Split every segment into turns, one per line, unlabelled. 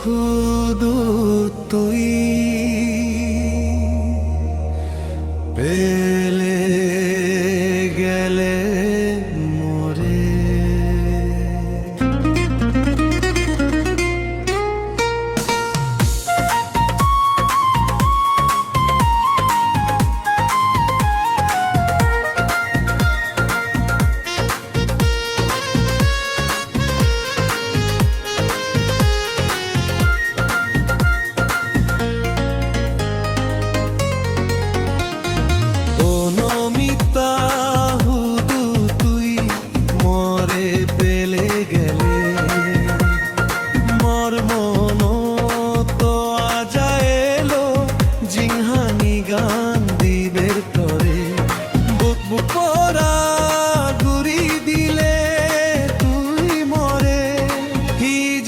শুধু তুই পেলে গেলে মোরে।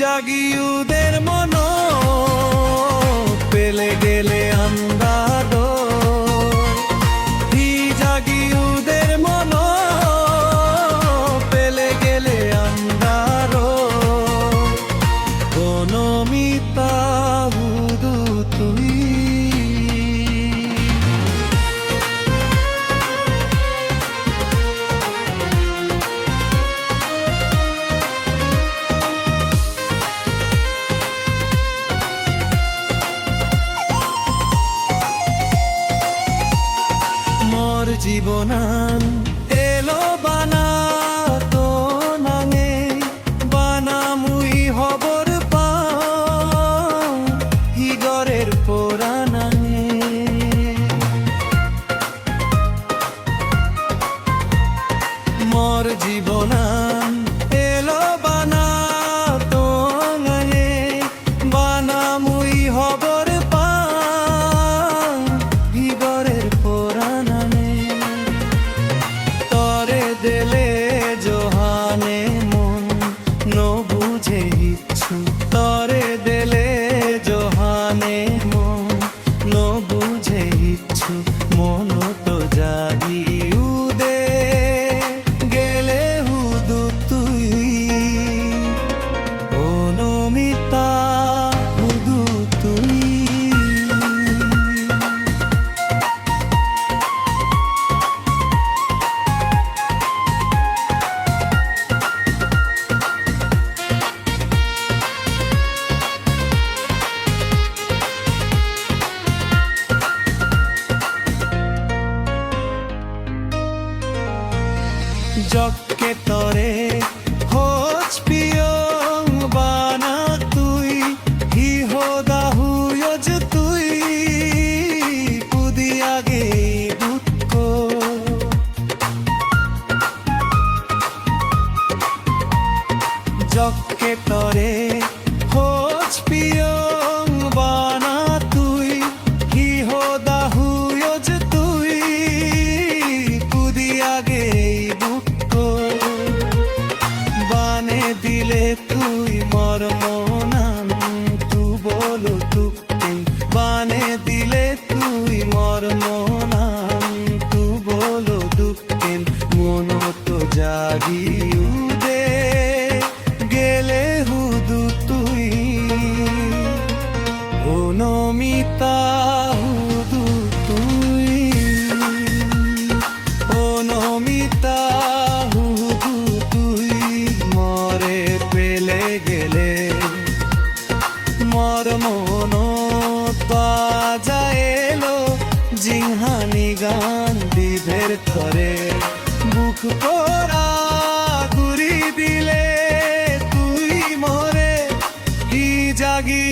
জাগিউদের মন পেলে গেলে আন্দার জাগিউদের মন পেলে গেলে আন্দার কোন মিতা হুদু তুই। জীবনান এলো বানা তো নাঙে বানা মুই হবর পাও হিগরের পোড়া নাঙে মোর জীবনান এলো বানা তো নাঙে বানা মুই হবর পাও হিগরের পোড়া দিলে জোহানে মন নো বুঝে ইচ্ছু তরে দিলে জোহানে মন নো বুঝে ইচ্ছু মন তো যাবি উদে গেলে হুদু তুই অনমিতা হুদু তুই। জগকে তরে হোচ পিয়ং বানা তুই হি হোদা হুয়জ তুই পুদি আগে দুঃখ জগকে তরে হোচ পিয়ং বানা তুই হি হোদা হুয়জ তুই পুদি আগে দিলে তুই মর মনান তু বলো তুকে বানে দিলে তুই মর মনান তু বলো দুঃখে মন তো জাগি উদে গেলে হুদু তুই অনমিতা হুদু তুই অনমিতা গেলে মর মন বাজা এলো জিহানি গান দিভের তরে বুক পোড়া গুরি দিলে তুই মরে কি জাগি